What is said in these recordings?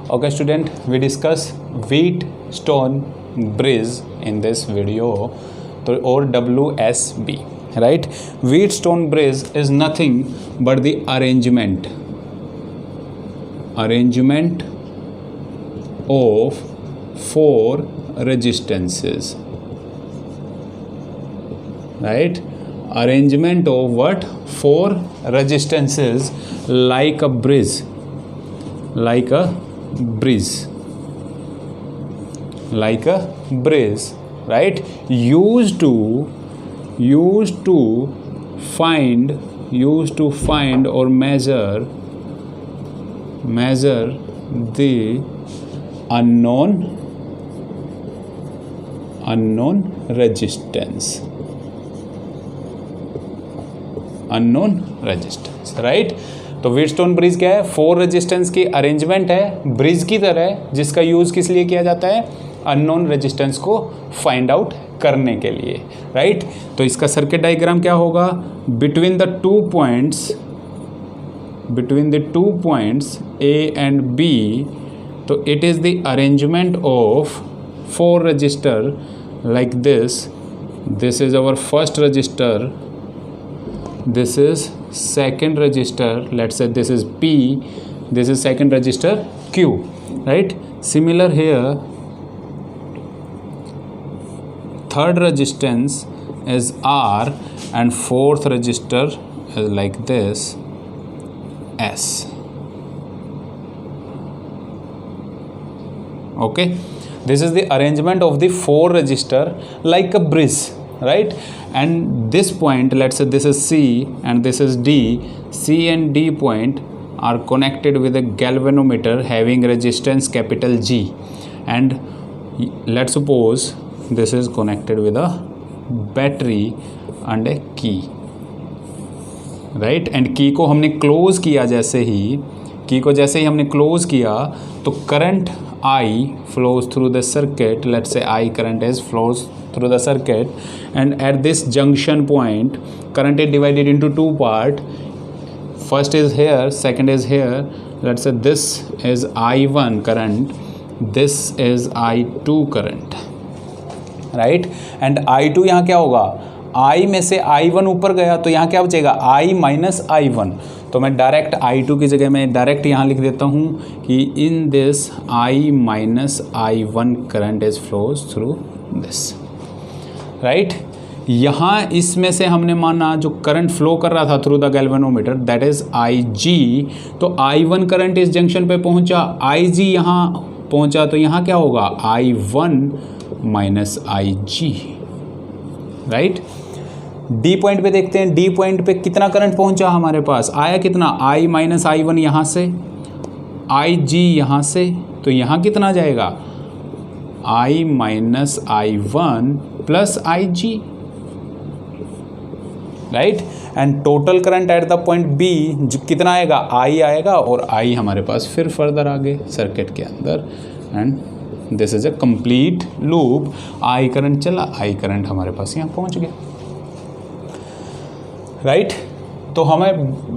Okay student, we discuss Wheatstone bridge in this video, or WSB, right? Wheatstone bridge is nothing but the arrangement of four resistances, right? Arrangement of what? Four resistances, like a bridge, like a bridge, right? Used to find or measure the unknown resistance, right? तो Wheatstone bridge क्या है? Four resistance की arrangement है bridge की तरह, जिसका use किस लिए किया जाता है? अननोन रेजिस्टेंस को फाइंड आउट करने के लिए, राइट? तो इसका सर्किट डायग्राम क्या होगा? Between the two points A and B, तो it is the arrangement of four resistor like this is our first register, this is second register, let's say this is P, this is second register Q, right? Similar here, third resistance is R and fourth register is like this, S. Okay, this is the arrangement of the four resistor like a bridge, right? And this point, let's say this is C and this is D. C and D point are connected with a galvanometer having resistance capital G, and let's suppose this is connected with a battery and a key, right? And key को हमने close किया, जैसे ही हमने close किया तो current I flows through the circuit. Let's say I current flows through the circuit, and at this junction point current is divided into two parts. First is here, second is here. Let's say this is I1 current, this is I2 current, right? And I2 यहाँ क्या होगा? I में से I1 ऊपर गया तो यहाँ क्या बचेगा? I minus I1. तो मैं डायरेक्ट I2 की जगह मैं डायरेक्ट यहाँ लिख देता हूँ कि in this I minus I1 current is flows through this, right? यहाँ इसमें से हमने माना जो करंट फ्लो कर रहा था through the galvanometer, that is IG. तो I1 करंट इस जंक्शन पे पहुँचा, IG यहाँ पहुँचा, तो यहाँ क्या होगा? I1 minus IG, right? D point पे देखते हैं, डी पॉइंट पे कितना करंट पहुंचा हमारे पास? आया कितना? I माइनस I1 यहाँ से, IG यहाँ से, तो यहाँ कितना जाएगा? I minus I1 plus IG, right? And total current eight the point B कितना आएगा? I आएगा, और I हमारे पास फिर फर्दर आगे सर्किट के अंदर, and this is a complete loop. I current चला, I करंट हमारे पास यहाँ पहुँच गया, राइट? तो हमें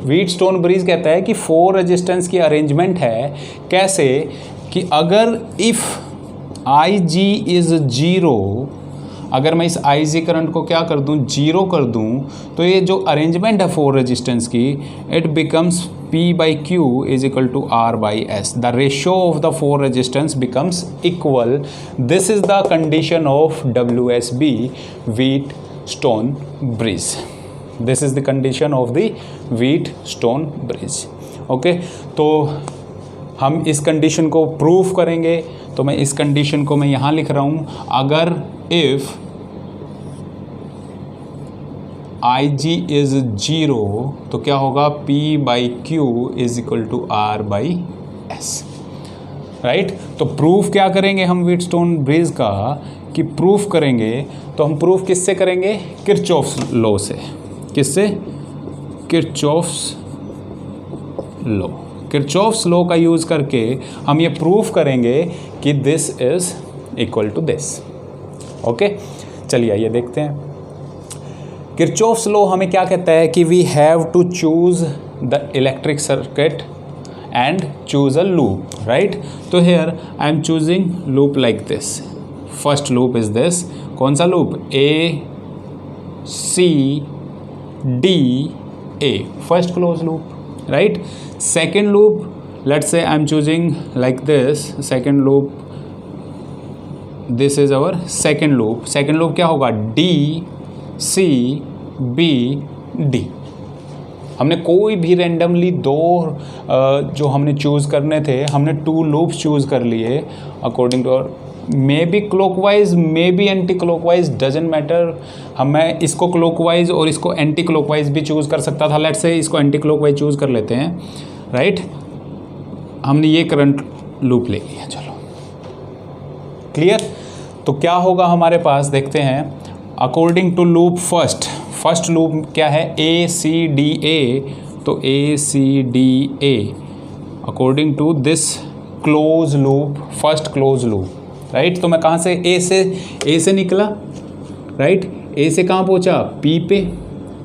व्हीटस्टोन ब्रिज कहता है कि फोर रेजिस्टेंस की अरेंजमेंट है. कैसे? कि अगर इफ़ IG इज़ जीरो, अगर मैं इस IG करंट को क्या कर दूं? जीरो कर दूं, तो ये जो अरेंजमेंट है फोर रेजिस्टेंस की, it becomes P by Q is equal to R by S. The ratio of the four resistance becomes equal. This is the condition of WSB, Wheatstone bridge. This is the condition of the Wheatstone bridge. Okay, तो हम इस condition को proof करेंगे. तो मैं इस condition को मैं यहाँ लिख रहा हूँ. अगर इफ IG इज जीरो, तो क्या होगा? P by Q is equal to R by S, right? तो प्रूफ क्या करेंगे हम व्हीटस्टोन ब्रिज का? कि प्रूफ करेंगे, तो हम प्रूफ किससे करेंगे? किरचॉफ्स लॉ से. किससे? किरचॉफ्स लॉ का यूज़ करके हम ये प्रूफ करेंगे कि this is equal to this. Okay, चलिए आइए देखते हैं. किरचॉफ्स लॉ हमें क्या कहता है? कि we have to choose the electric circuit and choose a loop, right? So here I am choosing loop like this. First loop is this. कौन सा loop? A C D A, first close loop, right? Second loop, let's say I am choosing like this. Second loop, this is our second loop. Second loop क्या होगा? D C B D. हमने कोई भी randomly दो जो हमने choose करने थे, हमने 2 लूप्स चूज़ कर लिए according to may be clockwise may be anti clockwise, doesn't matter. मैं इसको क्लॉकवाइज और इसको एंटी क्लॉकवाइज भी चूज़ कर सकता था. लेट्स से इसको एंटी क्लॉकवाइज चूज़ कर लेते हैं, राइट? हमने ये करंट लूप ले लिया. चलो क्लियर. तो क्या होगा हमारे पास, देखते हैं. According to loop first loop क्या है? A C D A. तो A C D A according to this close loop, first close loop, right? तो मैं कहाँ से ए से निकला, राइट? ए से कहाँ पहुँचा? पी पे.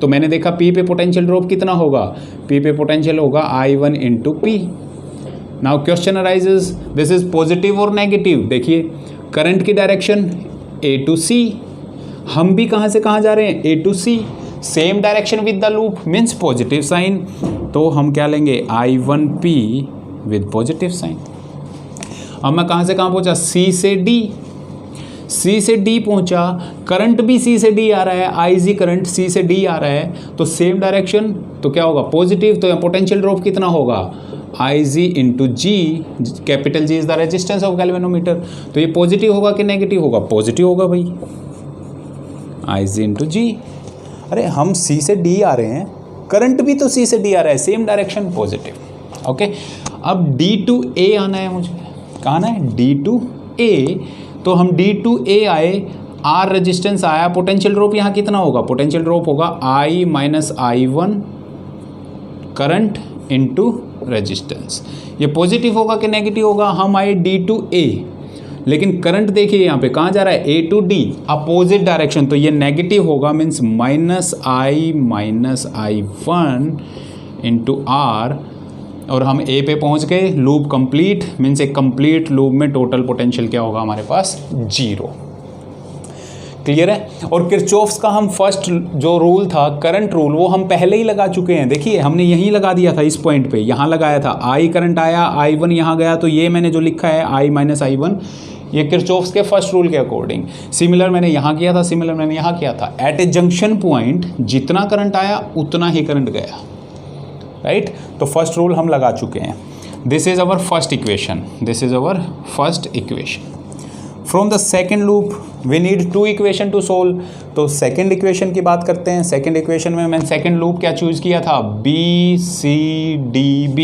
तो मैंने देखा पी पे पोटेंशियल ड्रॉप कितना होगा? पी पे पोटेंशियल होगा I1 into P. Now question arises, this is positive और नेगेटिव. देखिए करंट की डायरेक्शन ए टू सी. हम भी कहाँ से कहाँ जा रहे हैं? A to C. Same direction with the loop means positive sign. तो हम क्या लेंगे? I1P with positive sign. अब मैं कहाँ से कहाँ पहुँचा? सी से डी. सी से डी पहुँचा, करंट भी सी से डी आ रहा है, IG करंट सी से डी आ रहा है, तो सेम डायरेक्शन. तो क्या होगा? पॉजिटिव. तो यहाँ पोटेंशियल ड्रॉप कितना होगा? IG into G. Capital G is the resistance of galvanometer. तो ये पॉजिटिव होगा कि नेगेटिव होगा? पॉजिटिव होगा भाई. IG इंटू जी. अरे हम सी से डी आ रहे हैं, करंट भी तो सी से डी आ रहा है, सेम डायरेक्शन, पॉजिटिव. ओके. अब D टू A आना है मुझे. कहाँ आना है? D to A. तो हम D टू A आए, R रेजिस्टेंस आया, पोटेंशियल ड्रॉप यहाँ कितना होगा? पोटेंशियल ड्रॉप होगा I minus I1 current into resistance. ये पॉजिटिव होगा कि नेगेटिव होगा? हम आए D टू A, लेकिन करंट देखिए यहाँ पे कहाँ जा रहा है? A to D, opposite direction. तो ये नेगेटिव होगा, means minus I1 into R. और हम A पे पहुँच गए. लूप कंप्लीट, मीन्स एक कंप्लीट लूप में टोटल पोटेंशियल क्या होगा हमारे पास? 0. क्लियर है. और किरचॉफ्स का हम फर्स्ट जो रूल था, करंट रूल, वो हम पहले ही लगा चुके हैं. देखिए हमने यहीं लगा दिया था, इस पॉइंट पे यहाँ लगाया था. I करंट आया, I1 यहाँ गया, तो ये मैंने जो लिखा है I माइनस I1, ये किरचॉफ्स के फर्स्ट रूल के अकॉर्डिंग. सिमिलर मैंने यहाँ किया था, सिमिलर मैंने यहाँ किया था. एट ए जंक्शन पॉइंट जितना करंट आया उतना ही करंट गया, राइट? तो फर्स्ट रूल हम लगा चुके हैं. This is our first equation. This is our first equation. From the second loop we need 2 equation to solve. तो सेकेंड इक्वेशन की बात करते हैं. सेकेंड इक्वेशन में मैंने सेकेंड लूप क्या चूज़ किया था? BCDB.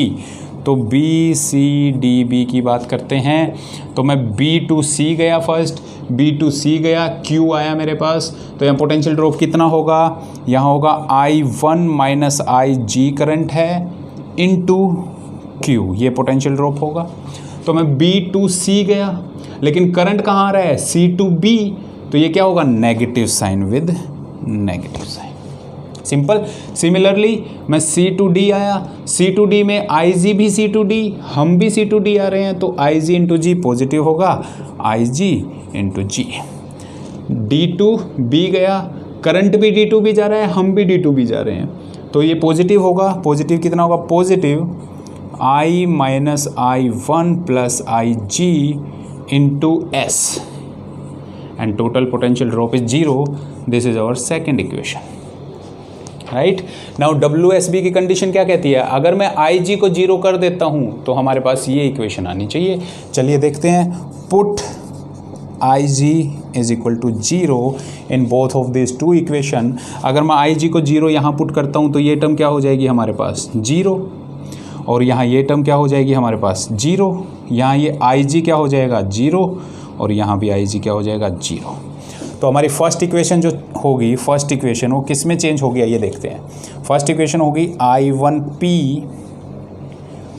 तो BCDB की बात करते हैं. तो मैं B टू C गया फर्स्ट, B टू C गया, Q आया मेरे पास. तो यहाँ पोटेंशियल ड्रॉप कितना होगा? यहाँ होगा I1 माइनस IG करंट है इनटू Q, ये पोटेंशियल ड्रॉप होगा. तो मैं B टू C गया, लेकिन करंट कहाँ आ रहा है? C to B. तो ये क्या होगा? Negative sign with negative sign. Simple. Similarly मैं C टू D आया, C टू D में IG भी C टू D, हम भी C टू D आ रहे हैं, तो IG इंटू जी पॉजिटिव होगा, IG into G. D to B गया, करंट भी D टू B जा रहा है, हम भी D टू B जा रहे हैं, तो ये पॉजिटिव होगा. पॉजिटिव कितना होगा? Positive I minus I1 plus IG into S, and total potential drop is 0. This is our second equation, right? Now WSB की कंडीशन क्या कहती है? अगर मैं IG को 0 कर देता हूँ तो हमारे पास ये इक्वेशन आनी चाहिए. चलिए देखते हैं. Put IG is equal to 0 in both of this 2 equation. अगर मैं IG को 0 यहाँ पुट करता हूँ तो ये टर्म क्या हो जाएगी हमारे पास? 0. और यहाँ ये टर्म क्या हो जाएगी हमारे पास? 0. यहाँ ये IG क्या हो जाएगा? 0. और यहाँ भी IG क्या हो जाएगा? 0. तो हमारी फर्स्ट इक्वेशन जो होगी, फर्स्ट इक्वेशन वो किस में चेंज हो गया ये देखते हैं. फर्स्ट इक्वेशन होगी I1P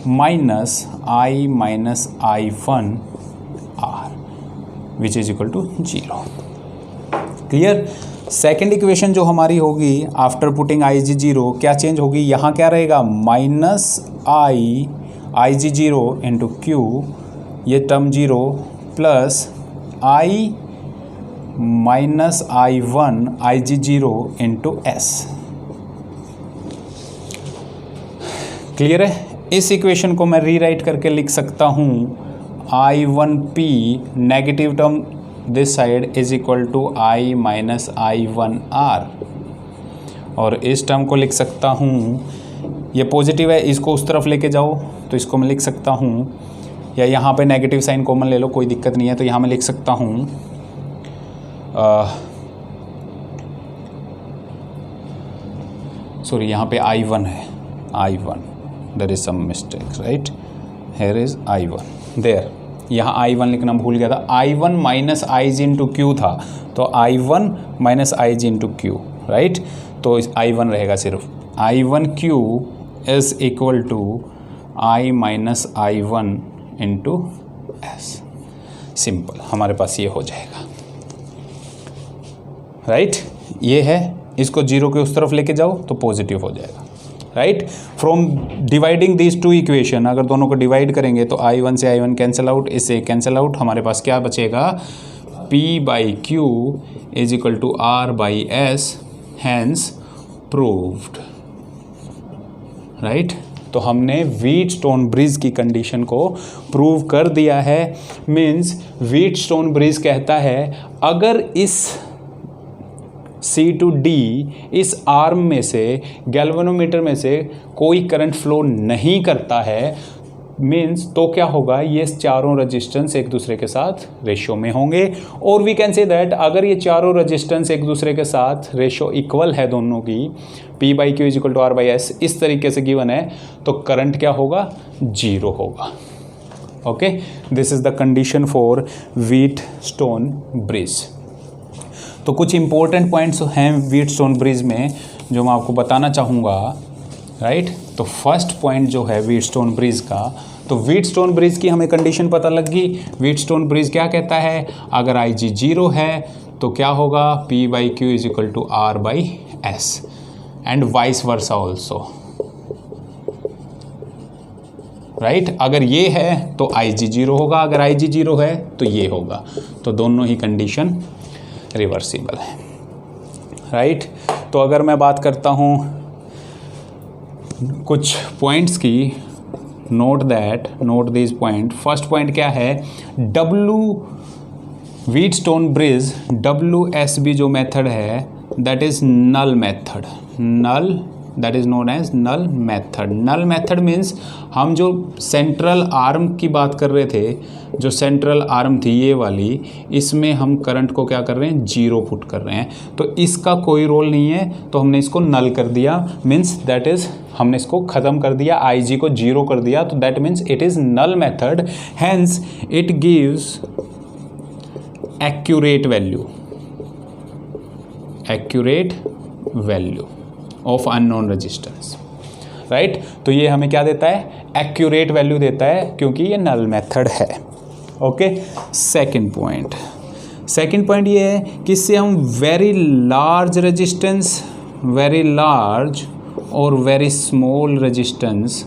minus I minus I1R which is equal to 0. Clear. Second equation जो हमारी होगी आफ्टर पुटिंग IG 0, क्या चेंज होगी? यहाँ क्या रहेगा? Minus I Ig0 into Q, ये term 0 plus I minus I1 Ig0 into S। Clear है? इस इक्वेशन को मैं रीराइट करके लिख सकता हूँ I1P negative term this side is equal to I minus I1R, और इस टर्म को लिख सकता हूँ, ये पॉजिटिव है, इसको उस तरफ लेके जाओ तो इसको मैं लिख सकता हूँ, या यहाँ पे नेगेटिव साइन कॉमन ले लो, कोई दिक्कत नहीं है, तो यहाँ मैं लिख सकता हूँ सॉरी यहाँ पे I1 है, I1, there is some mistake right, here is I1 there, यहाँ I1 लिखना भूल गया था, I1 minus Ig into Q था, तो I1 minus Ig into Q right, तो I1 रहेगा सिर्फ, I1Q is equal to I minus I1 into S। Simple, हमारे पास ये हो जाएगा राइट, ये है, इसको जीरो के उस तरफ लेके जाओ तो पॉजिटिव हो जाएगा right. From dividing these two equation, अगर दोनों को डिवाइड करेंगे तो I1 से I1 कैंसिल आउट, इससे कैंसिल आउट, हमारे पास क्या बचेगा, P by Q is equal to R by S, hence proved right. तो हमने व्हीटस्टोन ब्रिज की कंडीशन को प्रूव कर दिया है। मीन्स व्हीटस्टोन ब्रिज कहता है अगर इस C टू D इस आर्म में से, गैल्वेनोमीटर में से कोई करंट फ्लो नहीं करता है, मीन्स तो क्या होगा, ये चारों रेजिस्टेंस एक दूसरे के साथ रेशियो में होंगे। और वी कैन से दैट अगर ये चारों रेजिस्टेंस एक दूसरे के साथ रेशियो इक्वल है दोनों की, P by Q is equal to R by S इस तरीके से गिवन है, तो करंट क्या होगा, जीरो होगा। Okay, this is the condition for Wheatstone bridge. तो कुछ इंपॉर्टेंट पॉइंट्स हैं व्हीटस्टोन ब्रिज में जो मैं आपको बताना चाहूँगा राइट। तो फर्स्ट पॉइंट जो है व्हीटस्टोन ब्रिज का, तो व्हीटस्टोन ब्रिज की हमें कंडीशन पता लग गई। व्हीटस्टोन ब्रिज क्या कहता है, अगर Ig 0 है तो क्या होगा, P by Q is equal to R by S and vice versa also right. अगर ये है तो Ig 0 होगा, अगर Ig 0 है तो ये होगा, तो दोनों ही कंडीशन रिवर्सिबल है राइट। तो अगर मैं बात करता हूँ कुछ पॉइंट्स की, note this point. First point क्या है, व्हीटस्टोन ब्रिज WSB जो मेथड है that is null method, null that is known as null method. Null method means हम जो सेंट्रल आर्म की बात कर रहे थे, जो सेंट्रल आर्म थी ये वाली, इसमें हम करंट को क्या कर रहे हैं, जीरो पुट कर रहे हैं, तो इसका कोई रोल नहीं है, तो हमने इसको नल कर दिया। मीन्स दैट इज हमने इसको ख़त्म कर दिया, Ig को जीरो कर दिया, तो that means it is null method, hence it gives accurate value of unknown resistance right. तो ये हमें क्या देता है, एक्यूरेट वैल्यू देता है, क्योंकि ये नल मेथड है। ओके, सेकंड पॉइंट ये है कि इससे हम very large resistance, very large और very small resistance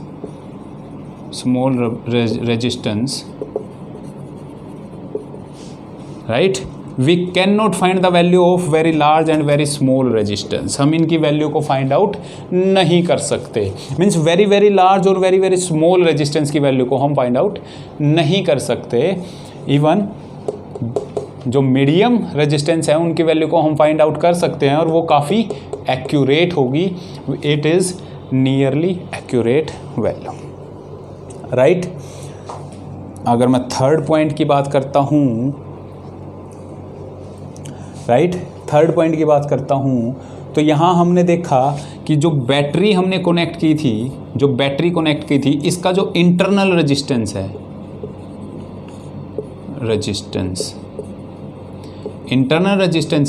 right, we can not find the value of very large and very small resistance. हम इनकी वैल्यू को फाइंड आउट नहीं कर सकते। मीन्स वेरी वेरी लार्ज और वेरी वेरी स्मॉल रेजिस्टेंस की value को हम फाइंड आउट नहीं कर सकते। इवन जो मीडियम रेजिस्टेंस है उनकी वैल्यू को हम फाइंड आउट कर सकते हैं, और वो काफ़ी एक्यूरेट होगी। It is nearly accurate value right. अगर मैं थर्ड पॉइंट की बात करता हूँ तो यहाँ हमने देखा कि जो बैटरी हमने कनेक्ट की थी, इसका जो इंटरनल रेजिस्टेंस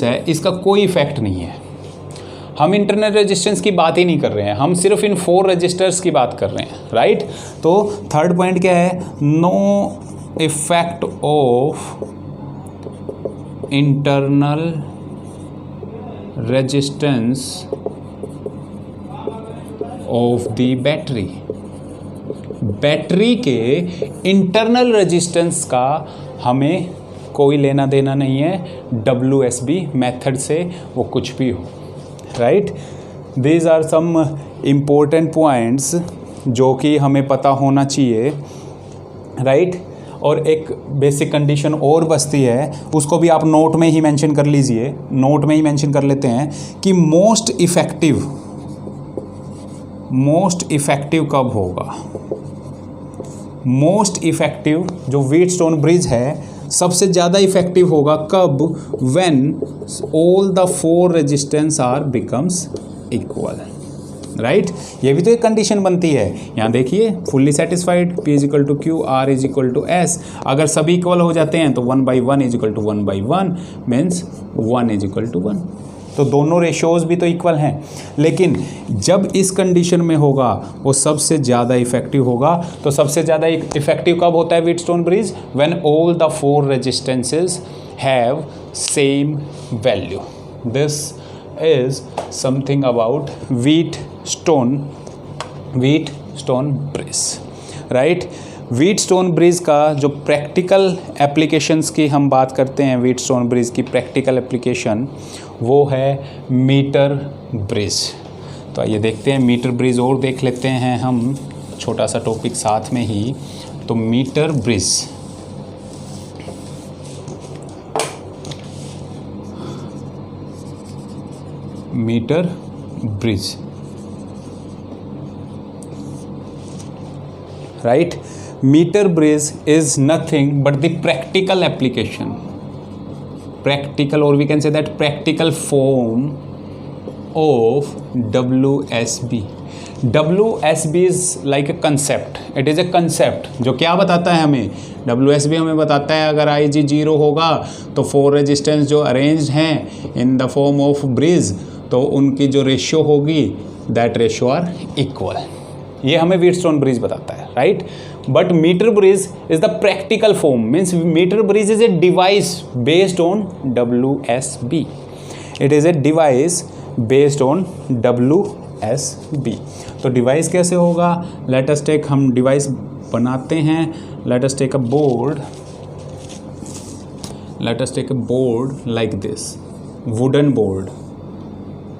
है, इसका कोई इफेक्ट नहीं है। हम इंटरनल रेजिस्टेंस की बात ही नहीं कर रहे हैं, हम सिर्फ इन 4 रजिस्टर्स की बात कर रहे हैं राइट। तो थर्ड पॉइंट क्या है, no effect of internal resistance of the battery battery के इंटरनल रेजिस्टेंस का हमें कोई लेना देना नहीं है WSB मेथड से, वो कुछ भी हो, right. These are some important points जो कि हमें पता होना चाहिए, राइट। और एक बेसिक कंडीशन और बचती है, उसको भी आप नोट में ही मेंशन कर लीजिए, नोट में ही मेंशन कर लेते हैं कि मोस्ट इफ़ेक्टिव कब होगा। मोस्ट इफ़ेक्टिव जो व्हीटस्टोन ब्रिज है सबसे ज़्यादा इफ़ेक्टिव होगा कब, when all the 4 resistance R becomes equal, right. ये भी तो एक कंडीशन बनती है। यहाँ देखिए fully satisfied P = Q, R = S, अगर सभी इक्वल हो जाते हैं तो 1/1 = 1/1 मीन्स 1 = 1, तो दोनों रेशोज़ भी तो इक्वल हैं। लेकिन जब इस कंडीशन में होगा वो सबसे ज़्यादा इफ़ेक्टिव होगा। तो सबसे ज़्यादा इफ़ेक्टिव कब होता है Wheatstone bridge, when all the 4 resistances have same value. This is something about Wheatstone bridge, right। Wheatstone bridge का जो प्रैक्टिकल एप्लीकेशंस की हम बात करते हैं, व्हीटस्टोन ब्रिज की प्रैक्टिकल एप्लीकेशन वो है मीटर ब्रिज। तो आइए देखते हैं मीटर ब्रिज और देख लेते हैं हम, छोटा सा टॉपिक साथ में ही। तो meter bridge, meter bridge, right. Meter bridge is nothing but the practical application, practical, or we can say that practical form of WSB. WSB is like a concept, it is a concept जो क्या बताता है हमें, WSB हमें बताता है अगर IG 0 होगा तो 4 रेजिस्टेंस जो अरेंज्ड हैं in the form of bridge, तो उनकी जो रेशियो होगी दैट रेशियो आर इक्वल। ये हमें व्हीटस्टोन ब्रिज बताता है, right. But meter bridge is the practical form, means meter bridge is a device based on WSB, it is a device based on WSB। तो device कैसे होगा, let us take, हम device बनाते हैं, let us take a board, let us take a board like this, wooden board,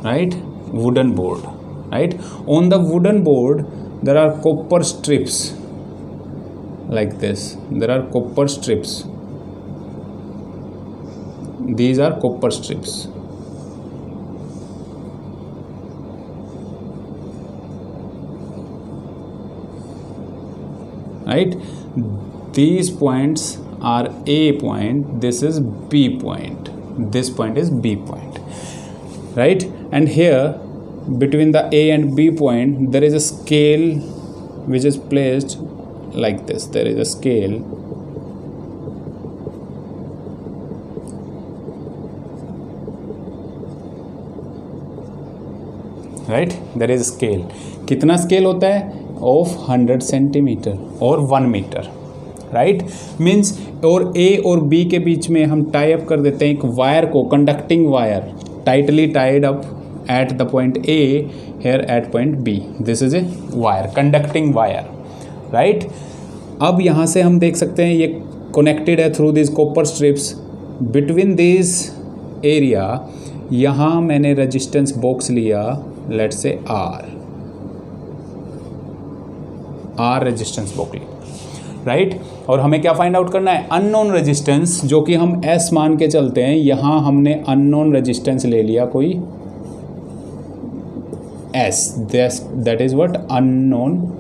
right, wooden board, right. On the wooden board there are copper strips like this, there are copper strips, these are copper strips, right. These points are A point, this is B point, this point is B point, right. And here between the A and B point there is a scale which is placed like this, there is a scale, right, there is a scale, कितना scale होता है of 100 centimetre और 1 metre, right. Means और A और B के बीच में हम tie up कर देते हैं एक वायर को, conducting wire, tightly tied up at the point A, here at point B, this is a wire, conducting wire, right. अब यहाँ से हम देख सकते हैं ये कनेक्टेड है through this copper strips, between this area यहाँ मैंने रेजिस्टेंस बॉक्स लिया, let's say R resistance box, right. और हमें क्या फाइंड आउट करना है, अननोन रेजिस्टेंस, जो कि हम S मान के चलते हैं। यहाँ हमने अननोन रेजिस्टेंस ले लिया कोई S, that is what, unknown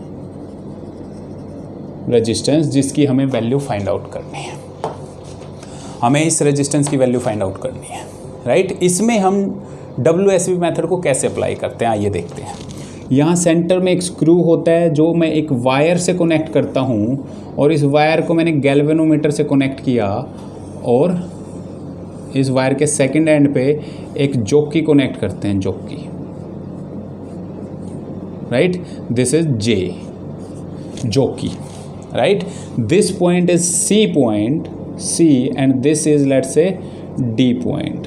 resistance, जिसकी हमें वैल्यू फाइंड आउट करनी है, हमें इस रेजिस्टेंस की वैल्यू फाइंड आउट करनी है, राइट। इसमें हम WSB मेथड को कैसे अप्लाई करते हैं आइए देखते हैं। यहाँ सेंटर में एक स्क्रू होता है जो मैं एक वायर से कनेक्ट करता हूँ, और इस वायर को मैंने गैल्वेनोमीटर से कनेक्ट किया, और इस वायर के सेकंड एंड पे एक जॉकी कनेक्ट करते हैं, jockey, right, this is J, jockey, right. This point is C and this is let's से D पॉइंट,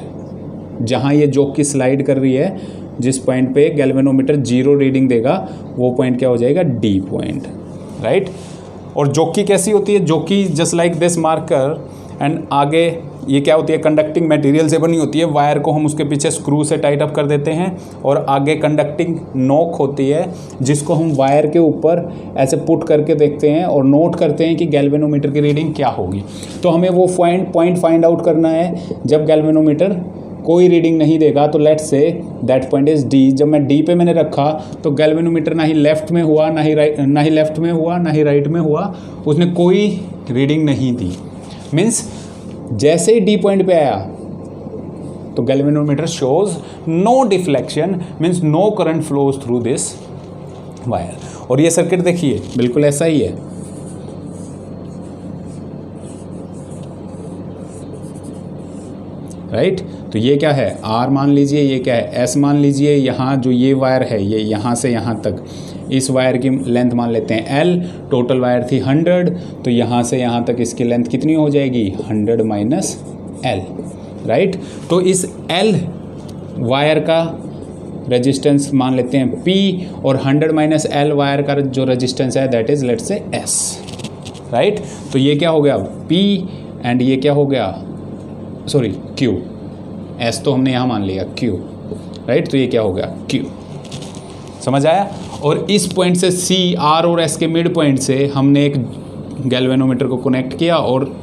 जहाँ ये जॉकी स्लाइड कर रही है, जिस पॉइंट पे गैल्वेनोमीटर 0 रीडिंग देगा वो पॉइंट क्या हो जाएगा, D पॉइंट, राइट। और जोकी कैसी होती है, जोकी just like this marker, and आगे ये क्या होती है, कंडक्टिंग मटेरियल से बनी होती है। वायर को हम उसके पीछे स्क्रू से टाइट अप कर देते हैं और आगे कंडक्टिंग नोक होती है जिसको हम वायर के ऊपर ऐसे पुट करके देखते हैं और नोट करते हैं कि गैल्वेनोमीटर की रीडिंग क्या होगी। तो हमें वो पॉइंट फाइंड आउट करना है जब गैल्वेनोमीटर कोई रीडिंग नहीं देगा। तो let's say that point is D. जब मैं डी पे मैंने रखा तो गैल्वेनोमीटर ना ही लेफ्ट में हुआ, ना ही लेफ्ट में हुआ, ना ही राइट में हुआ, उसने कोई रीडिंग नहीं दी। मीन्स जैसे ही डी पॉइंट पे आया तो galvanometer shows no deflection, means no current flows through this wire. और ये सर्किट देखिए बिल्कुल ऐसा ही है, राइट। तो ये क्या है, आर मान लीजिए, ये क्या है, एस मान लीजिए। यहाँ जो ये वायर है ये यहाँ से यहाँ तक, इस वायर की लेंथ मान लेते हैं एल। टोटल वायर थी 100, तो यहाँ से यहाँ तक इसकी लेंथ कितनी हो जाएगी, 100 माइनस एल, राइट। तो इस एल वायर का रेजिस्टेंस मान लेते हैं P, और 100 माइनस एल वायर का जो रेजिस्टेंस है दैट इज लेट्स से S, राइट। तो ये क्या हो गया P, एंड ये क्या हो गया, सॉरी Q। S तो हमने यहाँ मान लिया Q, राइट। तो ये क्या हो गया Q, समझ आया। और इस पॉइंट से C, R और S के मिड पॉइंट से हमने एक गैल्वेनोमीटर को कनेक्ट किया, और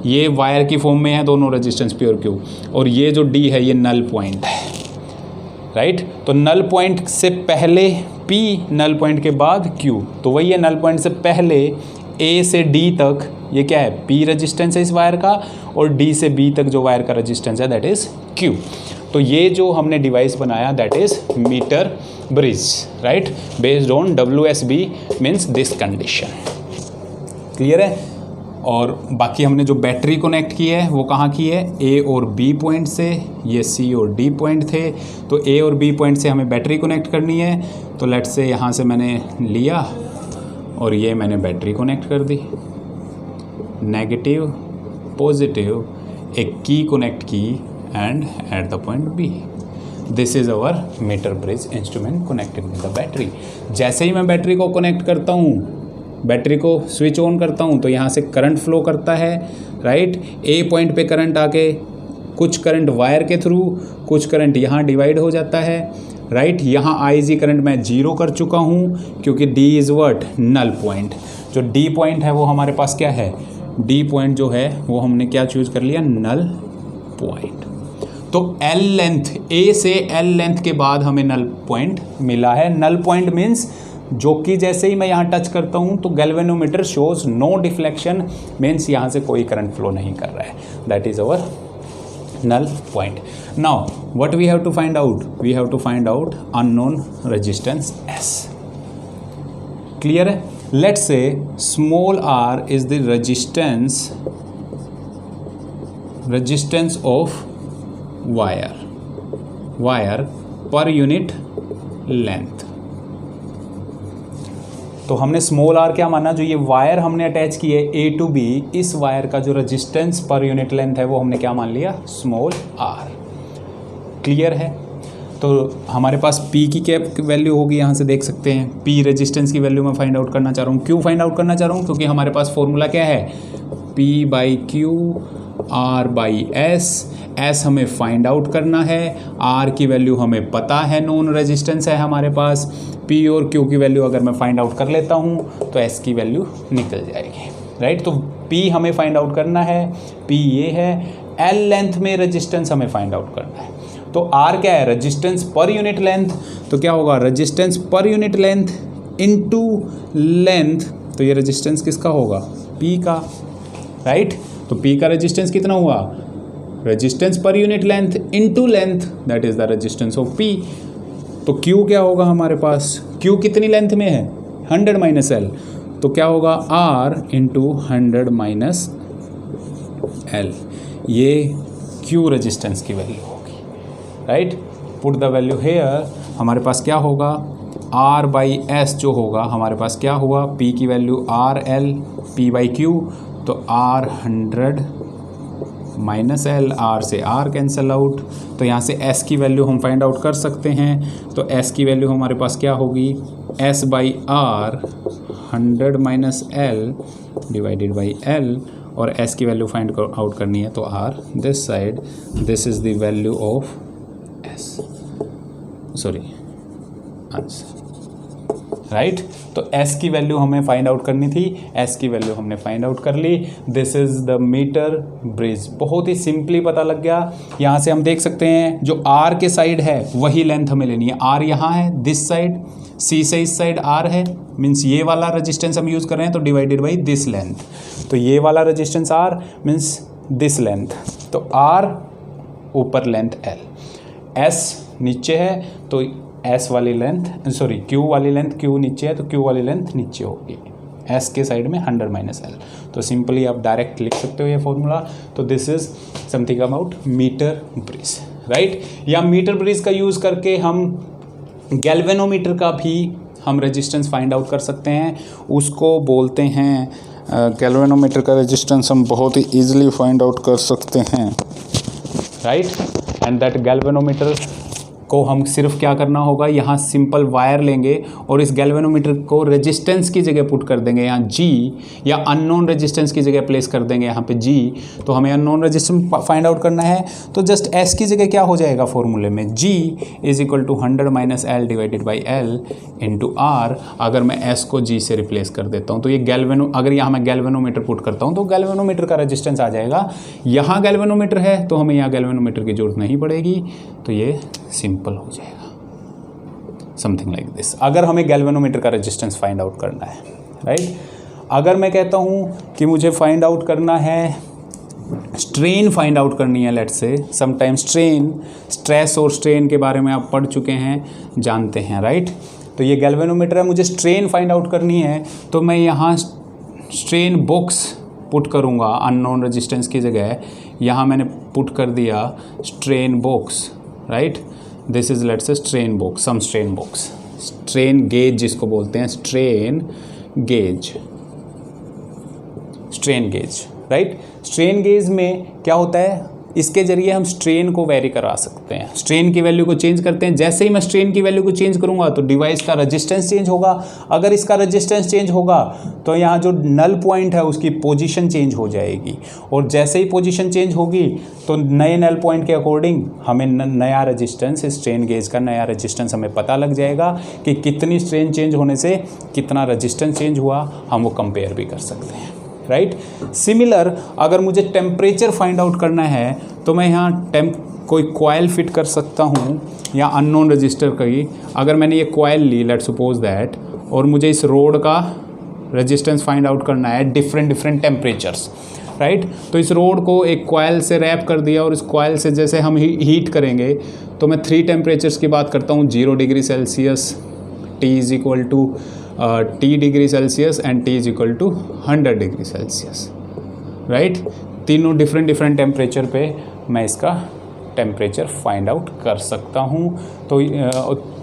ये वायर की फॉर्म में है दोनों रेजिस्टेंस P और Q, और ये जो D है ये नल पॉइंट है, राइट। तो नल पॉइंट से पहले P, नल पॉइंट के बाद Q, तो वही है नल पॉइंट से पहले A से D तक ये क्या है, P रेजिस्टेंस है इस वायर का, और D से B तक जो वायर का रेजिस्टेंस है दैट इज़ Q। तो ये जो हमने डिवाइस बनाया that is meter bridge, right, based on WSB means this condition. Clear है। और बाकी हमने जो बैटरी कनेक्ट की है वो कहाँ की है, A और B पॉइंट से। ये C और D पॉइंट थे, तो A और B पॉइंट से हमें बैटरी कनेक्ट करनी है। तो लेट्स से यहाँ से मैंने लिया और ये मैंने बैटरी कनेक्ट कर दी, नेगेटिव पॉजिटिव, एक की कनेक्ट की end at the point B। This is our meter bridge instrument connected with the battery. जैसे ही मैं बैटरी को कनेक्ट करता हूँ, बैटरी को स्विच ऑन करता हूँ, तो यहाँ से करंट फ्लो करता है, राइट। A पॉइंट पे करंट आके कुछ करंट वायर के थ्रू, कुछ करंट यहाँ डिवाइड हो जाता है, राइट। यहाँ IG करंट मैं 0 कर चुका हूँ क्योंकि D is what, null point. जो D पॉइंट है वो हमारे पास क्या है, D पॉइंट जो है वो हमने क्या चूज़ कर लिया, नल पॉइंट। तो L लेंथ, A से L लेंथ के बाद हमें नल पॉइंट मिला है। नल पॉइंट मीन्स जो कि जैसे ही मैं यहाँ टच करता हूँ तो galvanometer shows no deflection, means यहाँ से कोई करंट फ्लो नहीं कर रहा है, that is our null point. Now what we have to find out, we have to find out unknown resistance S. Clear है। Let's say small r is the resistance of wire per unit length। तो हमने small are क्या माना, जो ये wire हमने attach की है A to B, इस वायर का जो रेजिस्टेंस पर यूनिट लेंथ है वो हमने क्या मान लिया, स्मॉल आर। क्लियर है। तो हमारे पास P की क्या वैल्यू होगी, यहाँ से देख सकते हैं P रेजिस्टेंस की वैल्यू मैं फाइंड आउट करना चाह रहा हूँ। क्यों फाइंड आउट करना चाह रहा हूँ, क्योंकि हमारे पास फॉर्मूला क्या है, P/Q R/S। S हमें फाइंड आउट करना है, R की वैल्यू हमें पता है, नॉन रेजिस्टेंस है हमारे पास। P और Q की वैल्यू अगर मैं फाइंड आउट कर लेता हूँ तो S की वैल्यू निकल जाएगी, राइट। तो P हमें फाइंड आउट करना है, P ये है। L लेंथ में रेजिस्टेंस हमें फाइंड आउट करना है। तो R क्या है, रेजिस्टेंस पर यूनिट लेंथ। तो क्या होगा, resistance per unit length into length. तो ये रेजिस्टेंस किसका होगा, P का, राइट। तो P का रेजिस्टेंस कितना हुआ, resistance per unit length into length, that is the resistance of P। तो Q क्या होगा हमारे पास, Q कितनी लेंथ में है, 100 माइनस L। तो क्या होगा, R इंटू 100 माइनस L। ये Q रेजिस्टेंस की वैल्यू होगी, right. Put the value here. हमारे पास क्या होगा, R/S जो होगा हमारे पास क्या हुआ, P की वैल्यू RL, P/Q। तो R 100 माइनस L, R से R कैंसिल आउट। तो यहाँ से S की वैल्यू हम फाइंड आउट कर सकते हैं। तो S की वैल्यू हमारे पास क्या होगी, S/R 100 minus L divided by L, और एस की वैल्यू फाइंड आउट करनी है तो R this side, this is the value of S, sorry answer, right. तो s की वैल्यू हमें फाइंड आउट करनी थी, s की वैल्यू हमने फाइंड आउट कर ली। This is the meter bridge, बहुत ही सिंपली पता लग गया। यहाँ से हम देख सकते हैं जो r के साइड है वही लेंथ हमें लेनी है। r यहाँ है दिस साइड, c से इस साइड r है, मीन्स ये वाला रेजिस्टेंस हम यूज़ कर रहे हैं तो डिवाइडेड बाई दिस लेंथ, तो ये वाला resistance r means this length, तो r ऊपर लेंथ l, s नीचे है तो S वाली लेंथ, सॉरी Q वाली लेंथ, Q नीचे है तो Q वाली लेंथ नीचे होगी, S के साइड में 100 माइनस एल। तो सिंपली आप डायरेक्ट लिख सकते हो ये फॉर्मूला। तो this is something about meter bridge, right. या मीटर ब्रिज का यूज़ करके हम गैल्वेनोमीटर का भी हम रेजिस्टेंस फाइंड आउट कर सकते हैं, उसको बोलते हैं गैल्वेनोमीटर का रेजिस्टेंस हम बहुत ही ईजिली फाइंड आउट कर सकते हैं, राइट। एंड दैट गैल्वेनोमीटर को हम सिर्फ क्या करना होगा, यहाँ सिंपल वायर लेंगे और इस गैल्वेनोमीटर को रेजिस्टेंस की जगह पुट कर देंगे यहाँ G, या अननोन रेजिस्टेंस की जगह प्लेस कर देंगे यहाँ पे G। तो हमें अननोन रेजिस्टेंस फाइंड आउट करना है तो जस्ट S की जगह क्या हो जाएगा फॉर्मूले में, G is equal to 100 minus L divided by L into R. अगर मैं S को G से रिप्लेस कर देता हूँ तो ये अगर यहाँ मैं गैल्वेनोमीटर पुट करता हूँ तो गैल्वेनोमीटर का रेजिस्टेंस आ जाएगा। यहाँ गैल्वेनोमीटर है तो हमें यहाँ गैल्वेनोमीटर की जरूरत नहीं पड़ेगी, तो ये सिंपल हो जाएगा, समथिंग लाइक दिस। अगर हमें गैल्वेनोमीटर का रेजिस्टेंस फाइंड आउट करना है, राइट। अगर मैं कहता हूँ कि मुझे फाइंड आउट करना है, स्ट्रेन फाइंड आउट करनी है, let's say sometime strain, stress और स्ट्रेन के बारे में आप पढ़ चुके हैं, जानते हैं, राइट। तो ये गैल्वेनोमीटर है, मुझे स्ट्रेन फाइंड आउट करनी है तो मैं यहाँ स्ट्रेन बॉक्स पुट करूँगा अननोन रेजिस्टेंस की जगह, यहाँ मैंने पुट कर दिया strain box, right. This is let's say strain box, some strain box, strain gauge जिसको बोलते हैं, strain gauge, strain gauge, right. Strain gauge में क्या होता है, इसके जरिए हम स्ट्रेन को वेरी करा सकते हैं, स्ट्रेन की वैल्यू को चेंज करते हैं। जैसे ही मैं स्ट्रेन की वैल्यू को चेंज करूंगा तो डिवाइस का रेजिस्टेंस चेंज होगा। अगर इसका रेजिस्टेंस चेंज होगा तो यहाँ जो नल पॉइंट है उसकी पोजीशन चेंज हो जाएगी, और जैसे ही पोजीशन चेंज होगी तो नए नल पॉइंट के अकॉर्डिंग हमें नया रेजिस्टेंस, स्ट्रेन गेज का नया रेजिस्टेंस हमें पता लग जाएगा कि कितनी स्ट्रेन चेंज होने से कितना रेजिस्टेंस चेंज हुआ, हम वो कंपेयर भी कर सकते हैं, राइट। सिमिलर अगर मुझे टेम्परेचर फाइंड आउट करना है तो मैं यहाँ कोई कॉइल फिट कर सकता हूँ या अननोन रजिस्टर की। अगर मैंने ये कॉइल ली, लेट सपोज दैट, और मुझे इस रोड का रेजिस्टेंस फाइंड आउट करना है डिफरेंट टेम्परेचर्स, राइट। तो इस रोड को एक कॉइल से रैप कर दिया और इस कॉइल से जैसे हम हीट करेंगे तो मैं 3 टेम्परेचर्स की बात करता हूँ, 0 degree Celsius, T is equal to T degree Celsius and T is equal to 100 degree Celsius, right. तीनों डिफरेंट टेम्परेचर पे मैं इसका टेम्परेचर फाइंड आउट कर सकता हूँ। तो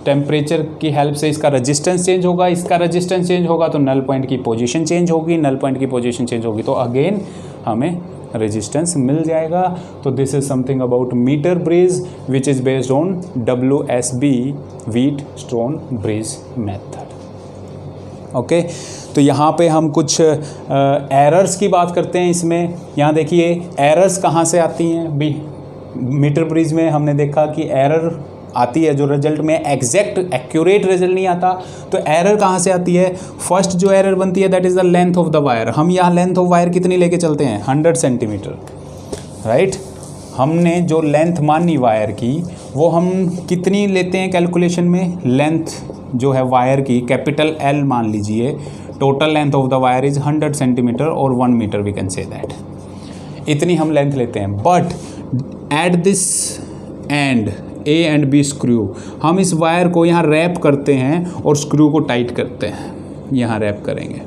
टेम्परेचर की हेल्प से इसका रेजिस्टेंस चेंज होगा, इसका रेजिस्टेंस चेंज होगा तो नल पॉइंट की पोजीशन चेंज होगी, नल पॉइंट की पोजीशन चेंज होगी तो अगेन हमें रेजिस्टेंस मिल जाएगा। तो this is something about meter bridge which is based on WSB, Wheatstone bridge method. Okay, तो यहाँ पे हम कुछ एरर्स की बात करते हैं। इसमें यहाँ देखिए एरर्स कहाँ से आती हैं। मीटर ब्रिज में हमने देखा कि एरर आती है जो रिजल्ट में एग्जैक्ट एक्यूरेट रिजल्ट नहीं आता। तो एरर कहाँ से आती है, फर्स्ट जो एरर बनती है that is the length of the wire. हम यहाँ लेंथ ऑफ वायर कितनी लेके चलते हैं, 100 सेंटीमीटर, राइट। हमने जो लेंथ मानी वायर की वो हम कितनी लेते हैं कैलकुलेशन में, लेंथ जो है वायर की कैपिटल L मान लीजिए, total length of the wire is 100 centimetre और 1 metre, we can say that, इतनी हम लेंथ लेते हैं। But at this end A and B screw, हम इस वायर को यहाँ रैप करते हैं और स्क्रू को टाइट करते हैं, यहाँ रैप करेंगे,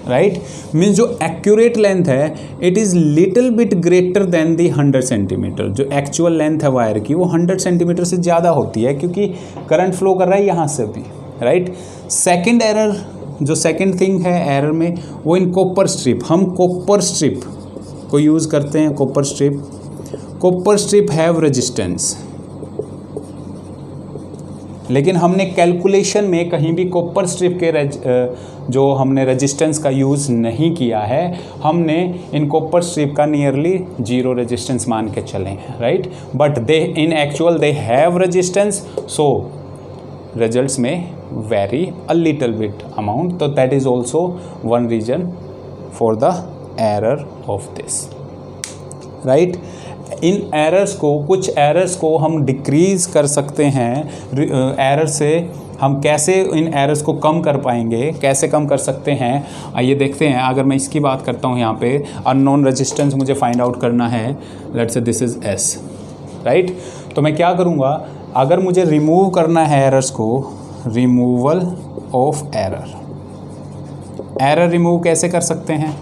राइट। मीन्स जो एक्यूरेट लेंथ है it is little bit greater than the 100 centimetre. जो एक्चुअल लेंथ है वायर की वो 100 सेंटीमीटर से ज़्यादा होती है क्योंकि करंट फ्लो कर रहा है यहाँ से भी, राइट। सेकेंड एरर, जो सेकेंड थिंग है एरर में, वो इन कॉपर स्ट्रिप। हम कॉपर स्ट्रिप को यूज़ करते हैं, कॉपर स्ट्रिप हैव रेजिस्टेंस, लेकिन हमने कैलकुलेशन में कहीं भी कॉपर स्ट्रिप के जो हमने रेजिस्टेंस का यूज़ नहीं किया है, हमने इन कॉपर स्ट्रिप का नियरली 0 रेजिस्टेंस मान के चले हैं, right. But they in actual they have resistance, so results में vary a little bit amount, तो that is also one reason for the error of this, right। In errors को, कुछ errors को हम डिक्रीज़ कर सकते हैं। एरर से हम कैसे इन एरर्स को कम कर पाएंगे, कैसे कम कर सकते हैं, आइए देखते हैं। अगर मैं इसकी बात करता हूँ, यहाँ पे अननोन रेजिस्टेंस मुझे फाइंड आउट करना है, let's say this is S, right. तो मैं क्या करूँगा, अगर मुझे रिमूव करना है एरर्स को, removal of error, error remove कैसे कर सकते हैं,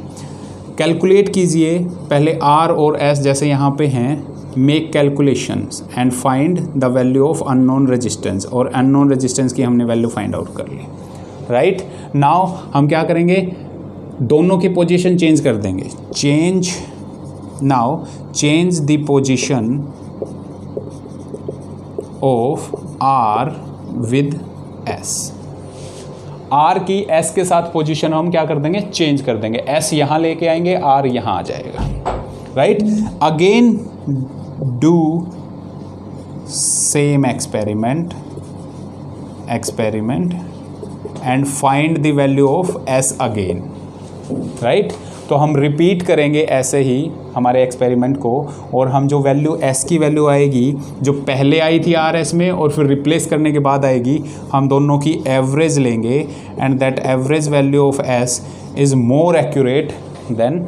कैलकुलेट कीजिए पहले R और S जैसे यहाँ पे हैं, make calculations and find the value of unknown resistance, और अननोन रेजिस्टेंस की हमने वैल्यू फाइंड आउट कर ली, राइट। नाउ हम क्या करेंगे, दोनों की पोजीशन चेंज कर देंगे, change, now change the position of R with S, R की S के साथ पोजीशन हम क्या कर देंगे, चेंज कर देंगे, S यहाँ लेके आएंगे, R यहाँ आ जाएगा, right. Again do same experiment and find the value of S again, right. तो हम रिपीट करेंगे ऐसे ही हमारे एक्सपेरिमेंट को, और हम जो वैल्यू S की वैल्यू आएगी, जो पहले आई थी RS में और फिर रिप्लेस करने के बाद आएगी, हम दोनों की एवरेज लेंगे, and that average value of S is more accurate then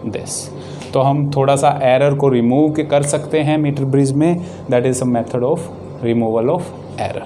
this. तो हम थोड़ा सा एरर को रिमूव कर सकते हैं मीटर ब्रिज में, that is a method of removal of error.